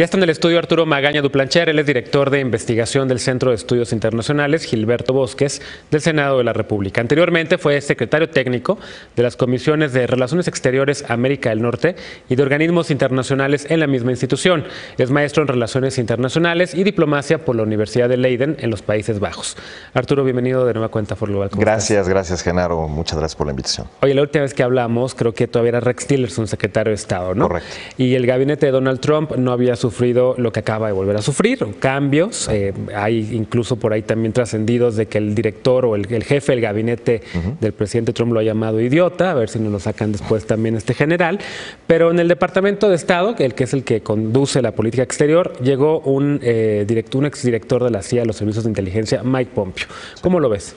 Ya está en el estudio Arturo Magaña Duplancher, él es director de investigación del Centro de Estudios Internacionales Gilberto Bosques del Senado de la República. Anteriormente fue secretario técnico de las comisiones de Relaciones Exteriores América del Norte y de organismos internacionales en la misma institución. Es maestro en Relaciones Internacionales y Diplomacia por la Universidad de Leiden en los Países Bajos. Arturo, bienvenido de nueva cuenta a Foro Global. Gracias, Genaro. Muchas gracias por la invitación. Oye, la última vez que hablamos, creo que todavía era Rex Tillerson, secretario de Estado, ¿no? Correcto. Y el gabinete de Donald Trump no había sufrido lo que acaba de volver a sufrir, cambios. Hay incluso por ahí también trascendidos de que el director o el jefe del gabinete del presidente Trump lo ha llamado idiota, a ver si nos lo sacan después también este general. Pero en el Departamento de Estado, que es el que conduce la política exterior, llegó un exdirector de la CIA, de los servicios de inteligencia, Mike Pompeo. ¿Cómo lo ves?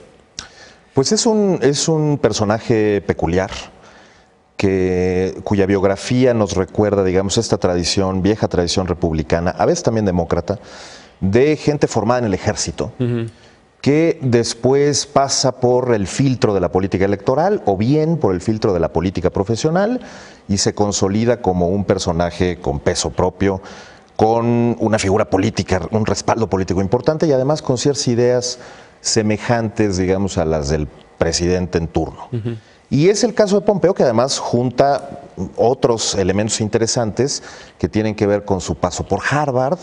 Pues es un personaje peculiar, cuya biografía nos recuerda, digamos, esta tradición, vieja tradición republicana, a veces también demócrata, de gente formada en el ejército, que después pasa por el filtro de la política electoral o bien por el filtro de la política profesional y se consolida como un personaje con peso propio, con una figura política, un respaldo político importante y además con ciertas ideas semejantes, digamos, a las del presidente en turno. Y es el caso de Pompeo, que además junta otros elementos interesantes que tienen que ver con su paso por Harvard.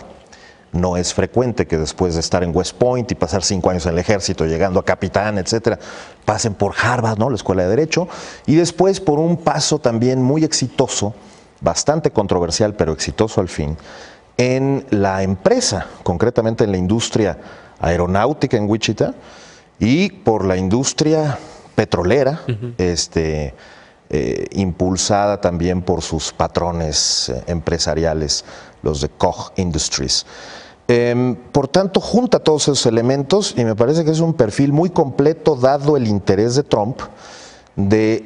No es frecuente que después de estar en West Point y pasar 5 años en el ejército, llegando a capitán, etcétera, pasen por Harvard, ¿no?, la Escuela de Derecho, y después por un paso también muy exitoso, bastante controversial, pero exitoso al fin, en la empresa, concretamente en la industria aeronáutica en Wichita y por la industria petrolera, impulsada también por sus patrones empresariales, los de Koch Industries. Por tanto, junta todos esos elementos y me parece que es un perfil muy completo dado el interés de Trump de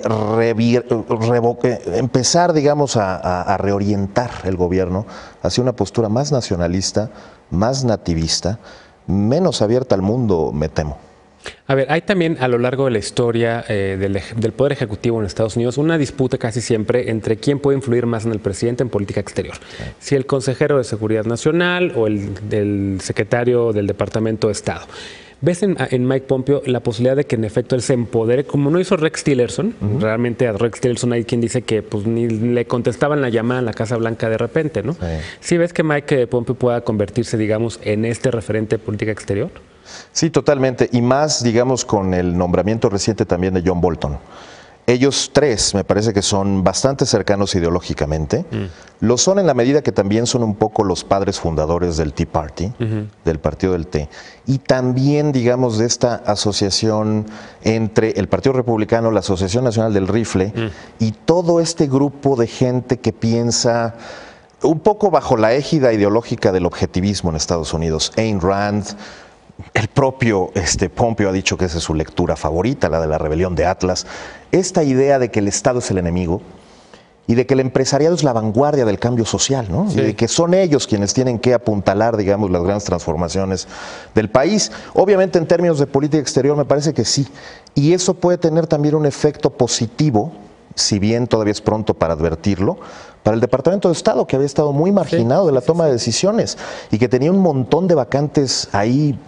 empezar, digamos, a reorientar el gobierno hacia una postura más nacionalista, más nativista, menos abierta al mundo, me temo. A ver, hay también a lo largo de la historia del Poder Ejecutivo en Estados Unidos una disputa casi siempre entre quién puede influir más en el presidente en política exterior. Si el consejero de Seguridad Nacional o el secretario del Departamento de Estado. ¿Ves en Mike Pompeo la posibilidad de que en efecto él se empodere, como no hizo Rex Tillerson? Realmente a Rex Tillerson hay quien dice que pues, ni le contestaban la llamada en la Casa Blanca de repente, ¿no? ¿Sí ves que Mike Pompeo pueda convertirse, digamos, en este referente de política exterior? Sí, totalmente, y más, digamos, con el nombramiento reciente también de John Bolton. Ellos tres me parece que son bastante cercanos ideológicamente. Lo son en la medida que también son un poco los padres fundadores del Tea Party, del Partido del Té. Y también, digamos, de esta asociación entre el Partido Republicano, la Asociación Nacional del Rifle y todo este grupo de gente que piensa un poco bajo la égida ideológica del objetivismo en Estados Unidos. Ayn Rand. El propio Pompeo ha dicho que esa es su lectura favorita, la de la rebelión de Atlas. Esta idea de que el Estado es el enemigo y de que el empresariado es la vanguardia del cambio social, ¿no? Sí. Y de que son ellos quienes tienen que apuntalar, digamos, las grandes transformaciones del país. Obviamente, en términos de política exterior, me parece que sí. Y eso puede tener también un efecto positivo, si bien todavía es pronto para advertirlo, para el Departamento de Estado, que había estado muy marginado de la toma de decisiones y que tenía un montón de vacantes ahí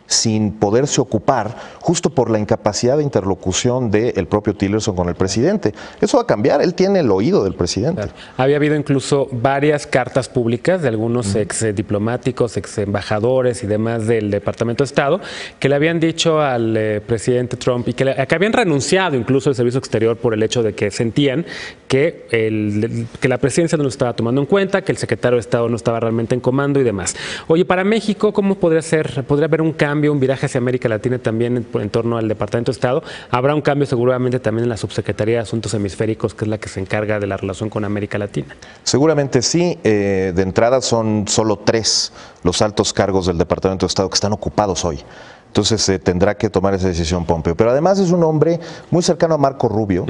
sin poderse ocupar, justo por la incapacidad de interlocución del propio Tillerson con el presidente. Eso va a cambiar, él tiene el oído del presidente. Claro. Había habido incluso varias cartas públicas de algunos ex diplomáticos, ex embajadores y demás del Departamento de Estado, que le habían dicho al presidente Trump y que habían renunciado incluso al servicio exterior por el hecho de que sentían que la presidencia no lo estaba tomando en cuenta, que el secretario de Estado no estaba realmente en comando y demás. Oye, para México, ¿cómo podría ser? ¿Podría haber un cambio, un viraje hacia América Latina también en torno al Departamento de Estado? Habrá un cambio seguramente también en la Subsecretaría de Asuntos Hemisféricos, que es la que se encarga de la relación con América Latina. Seguramente sí. De entrada son solo 3 los altos cargos del Departamento de Estado que están ocupados hoy. Entonces tendrá que tomar esa decisión Pompeo. Pero además es un hombre muy cercano a Marco Rubio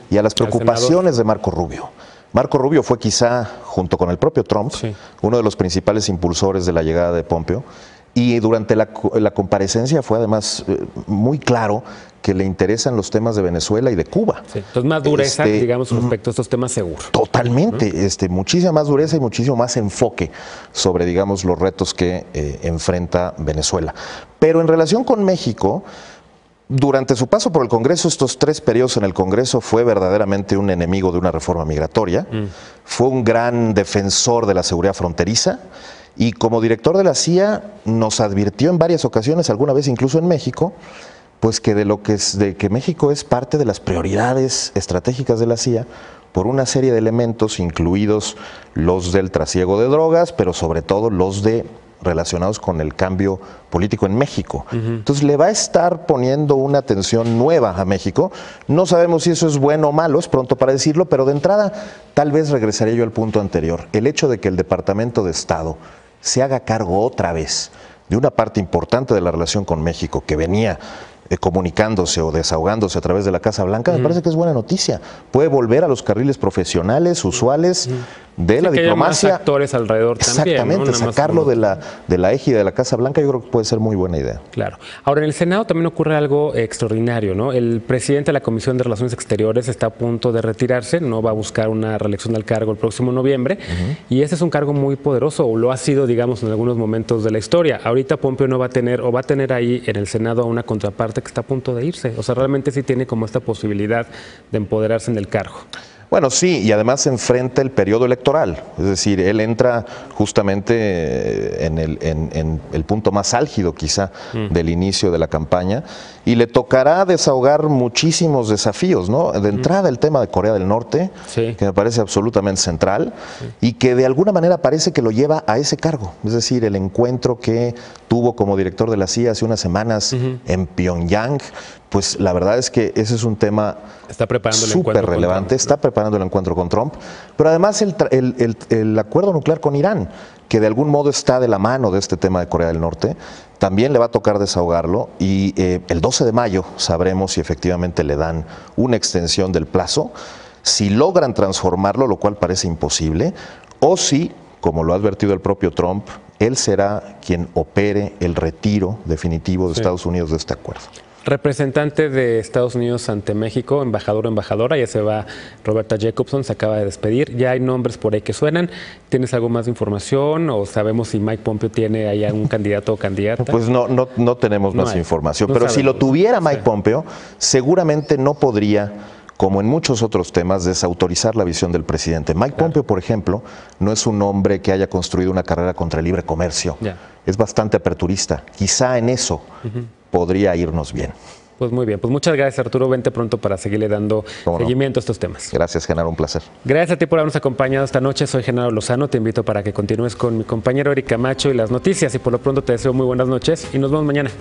y a las preocupaciones de Marco Rubio. Marco Rubio fue quizá, junto con el propio Trump, uno de los principales impulsores de la llegada de Pompeo. Y durante la comparecencia fue además muy claro que le interesan los temas de Venezuela y de Cuba. Sí, entonces más dureza, digamos, respecto a estos temas seguro. Totalmente, muchísima más dureza y muchísimo más enfoque sobre, digamos, los retos que enfrenta Venezuela. Pero en relación con México, durante su paso por el Congreso, estos 3 periodos en el Congreso, fue verdaderamente un enemigo de una reforma migratoria, fue un gran defensor de la seguridad fronteriza, y como director de la CIA nos advirtió en varias ocasiones, alguna vez incluso en México, pues que de que México es parte de las prioridades estratégicas de la CIA por una serie de elementos, incluidos los del trasiego de drogas, pero sobre todo los relacionados con el cambio político en México. Entonces le va a estar poniendo una atención nueva a México. No sabemos si eso es bueno o malo, es pronto para decirlo, pero de entrada tal vez regresaría yo al punto anterior. El hecho de que el Departamento de Estado se haga cargo otra vez de una parte importante de la relación con México que venía comunicándose o desahogándose a través de la Casa Blanca, me parece que es buena noticia. Puede volver a los carriles profesionales, usuales de la que diplomacia. Haya más actores alrededor exactamente, también, ¿no? sacarlo de la égida de la Casa Blanca, yo creo que puede ser muy buena idea. Claro. Ahora, en el Senado también ocurre algo extraordinario, ¿no? El presidente de la Comisión de Relaciones Exteriores está a punto de retirarse, no va a buscar una reelección al cargo el próximo noviembre, y ese es un cargo muy poderoso, o lo ha sido, digamos, en algunos momentos de la historia. Ahorita Pompeo no va a tener, o va a tener ahí en el Senado a una contraparte que está a punto de irse. O sea, realmente sí tiene como esta posibilidad de empoderarse en el cargo. Bueno, sí, y además se enfrenta el periodo electoral, es decir, él entra justamente en el punto más álgido quizá del inicio de la campaña y le tocará desahogar muchísimos desafíos, ¿no? De entrada el tema de Corea del Norte, que me parece absolutamente central y que de alguna manera parece que lo lleva a ese cargo, es decir, el encuentro que tuvo como director de la CIA hace unas semanas en Pyongyang, pues la verdad es que ese es un tema súper relevante, está preparando el encuentro con Trump, pero además el acuerdo nuclear con Irán, que de algún modo está de la mano de este tema de Corea del Norte, también le va a tocar desahogarlo y el 12 de mayo sabremos si efectivamente le dan una extensión del plazo, si logran transformarlo, lo cual parece imposible, o si, como lo ha advertido el propio Trump, él será quien opere el retiro definitivo de Estados Unidos de este acuerdo. Representante de Estados Unidos ante México, embajador o embajadora, ya se va Roberta Jacobson, se acaba de despedir. Ya hay nombres por ahí que suenan. ¿Tienes algo más de información o sabemos si Mike Pompeo tiene ahí algún candidato o candidata? Pues no tenemos más información, pero si lo tuviera Mike Pompeo, seguramente no podría, como en muchos otros temas, desautorizar la visión del presidente. Mike Pompeo, por ejemplo, no es un hombre que haya construido una carrera contra el libre comercio. Es bastante aperturista. Quizá en eso podría irnos bien. Pues muy bien, pues muchas gracias, Arturo. Vente pronto para seguirle dando seguimiento a estos temas. Gracias, Genaro, un placer. Gracias a ti por habernos acompañado esta noche. Soy Genaro Lozano. Te invito para que continúes con mi compañero Eric Camacho y las noticias. Y por lo pronto te deseo muy buenas noches y nos vemos mañana.